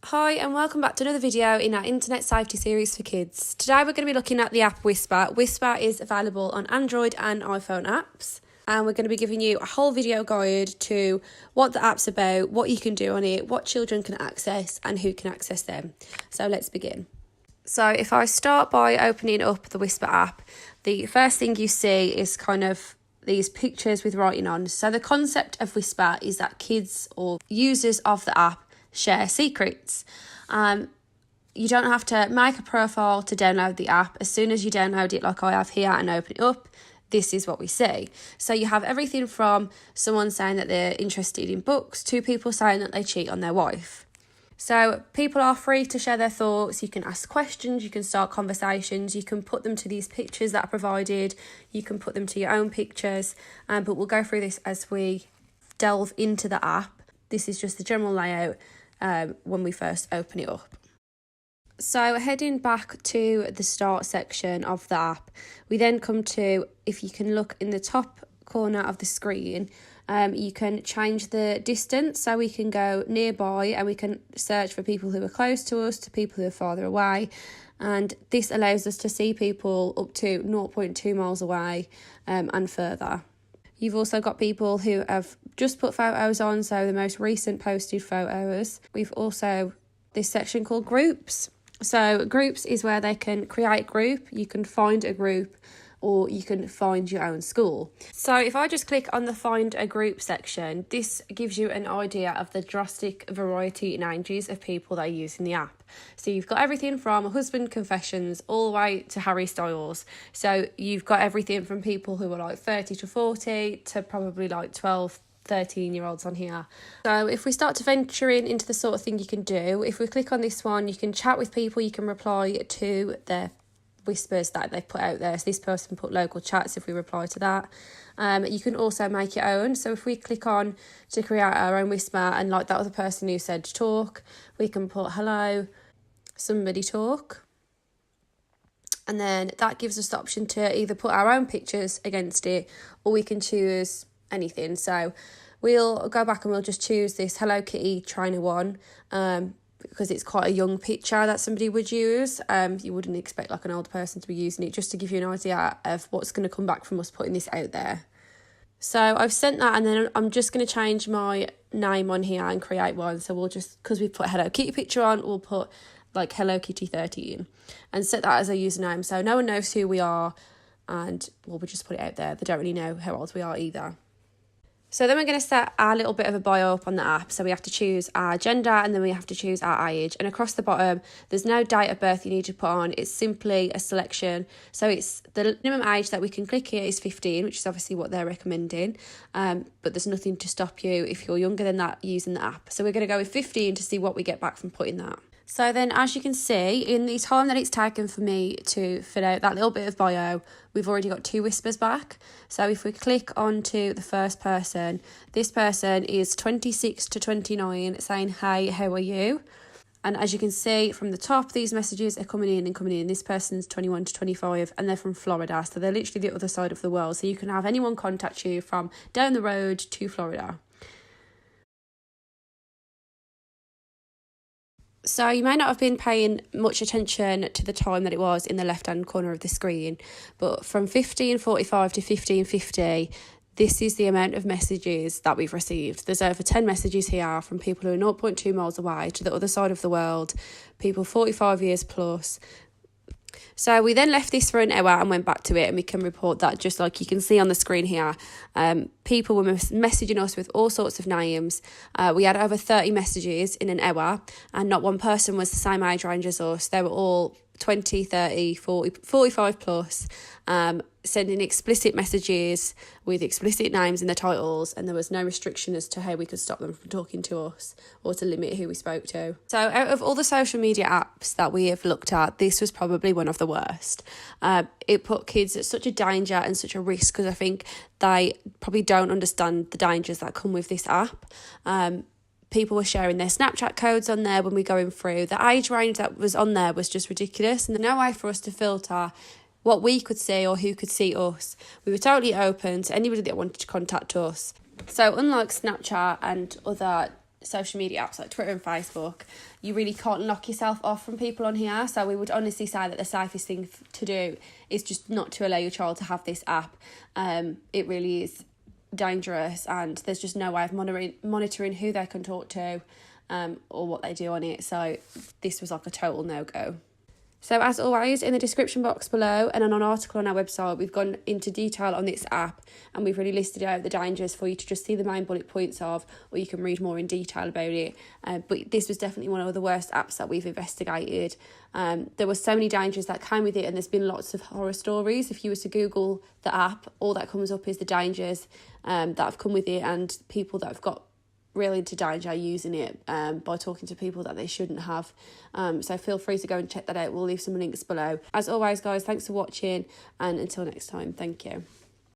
Hi and welcome back to another video in our internet safety series for kids. Today we're going to be looking at the app Whisper. Whisper is available on Android and iPhone apps, and we're going to be giving you a whole video guide to what the app's about, what you can do on it, what children can access and who can access them. So let's begin. So if I start by opening up the Whisper app, the first thing you see is kind of these pictures with writing on. So the concept of Whisper is that kids or users of the app share secrets. You don't have to make a profile to download the app. As soon as you download it like I have here and open it up, this is what we see. So you have everything from someone saying that they're interested in books to people saying that they cheat on their wife. So people are free to share their thoughts. You can ask questions, you can start conversations, you can put them to these pictures that are provided, you can put them to your own pictures, but we'll go through this as we delve into the app. This is just the general layout when we first open it up. So heading back to the start section of the app, we then come to, if you can look in the top corner of the screen, you can change the distance, so we can go nearby and we can search for people who are close to us to people who are farther away, and this allows us to see people up to 0.2 miles away and further. You've also got people who have just put photos on, so the most recent posted photos. We've also this section called groups. So groups is where they can create a group, you can find a group, or you can find your own school. So if I just click on the find a group section, this gives you an idea of the drastic variety and ages of people that are using the app. So you've got everything from husband confessions all the way to Harry Styles. So you've got everything from people who are like 30 to 40 to probably like 12, 13-year-olds on here. So if we start to venture into the sort of thing you can do, if we click on this one, you can chat with people, you can reply to their whispers that they've put out there. So this person put local chats, if we reply to that. You can also make your own. So if we click on to create our own whisper, and like that other person who said talk, we can put hello, somebody talk. And then that gives us the option to either put our own pictures against it, or we can choose anything. So we'll go back and we'll just choose this Hello Kitty trainer one, because it's quite a young picture that somebody would use. You wouldn't expect like an old person to be using it, just to give you an idea of what's going to come back from us putting this out there. So I've sent that, and then I'm just going to change my name on here and create one. So we'll just, because we put Hello Kitty picture on, we'll put like Hello Kitty 13 and set that as a username, so no one knows who we are, and we'll just put it out there. They don't really know how old we are either. So then we're going to set our little bit of a bio up on the app. So we have to choose our gender, and then we have to choose our age. And across the bottom, there's no date of birth you need to put on. It's simply a selection. So it's the minimum age that we can click here is 15, which is obviously what they're recommending. But there's nothing to stop you if you're younger than that using the app. So we're going to go with 15 to see what we get back from putting that. So then, as you can see, in the time that it's taken for me to fill out that little bit of bio, we've already got 2 whispers back. So if we click onto the first person, this person is 26 to 29 saying, hey, how are you? And as you can see from the top, these messages are coming in and coming in. This person's 21 to 25 and they're from Florida. So they're literally the other side of the world. So you can have anyone contact you from down the road to Florida. So you may not have been paying much attention to the time that it was in the left-hand corner of the screen, but from 15:45 to 15:50, this is the amount of messages that we've received. There's over 10 messages here from people who are 0.2 miles away to the other side of the world, people 45 years plus. So we then left this for an hour and went back to it, and we can report that, just like you can see on the screen here, people were messaging us with all sorts of names. We had over 30 messages in an hour, and not one person was the same age range as us. They were all 20, 30, 40, 45 plus, sending explicit messages with explicit names in the titles, and there was no restriction as to how we could stop them from talking to us or to limit who we spoke to. So out of all the social media apps that we have looked at, this was probably one of the worst. It put kids at such a danger and such a risk, because I think they probably don't understand the dangers that come with this app. People were sharing their Snapchat codes on there when we were going through. The age range that was on there was just ridiculous, and there's no way for us to filter what we could see or who could see us. We were totally open to anybody that wanted to contact us. So unlike Snapchat and other social media apps like Twitter and Facebook, you really can't lock yourself off from people on here. So we would honestly say that the safest thing to do is just not to allow your child to have this app. It really is dangerous, and there's just no way of monitoring who they can talk to or what they do on it. So this was like a total no-go. So as always, in the description box below and on an article on our website, we've gone into detail on this app, and we've really listed out the dangers for you to just see the main bullet points of, or you can read more in detail about it. But this was definitely one of the worst apps that we've investigated. There were so many dangers that came with it, and there's been lots of horror stories. If you were to Google the app, all that comes up is the dangers that have come with it, and people that have got really into danger using it by talking to people that they shouldn't have. So feel free to go and check that out. We'll leave some links below. As always, guys, thanks for watching, and until next time, thank you.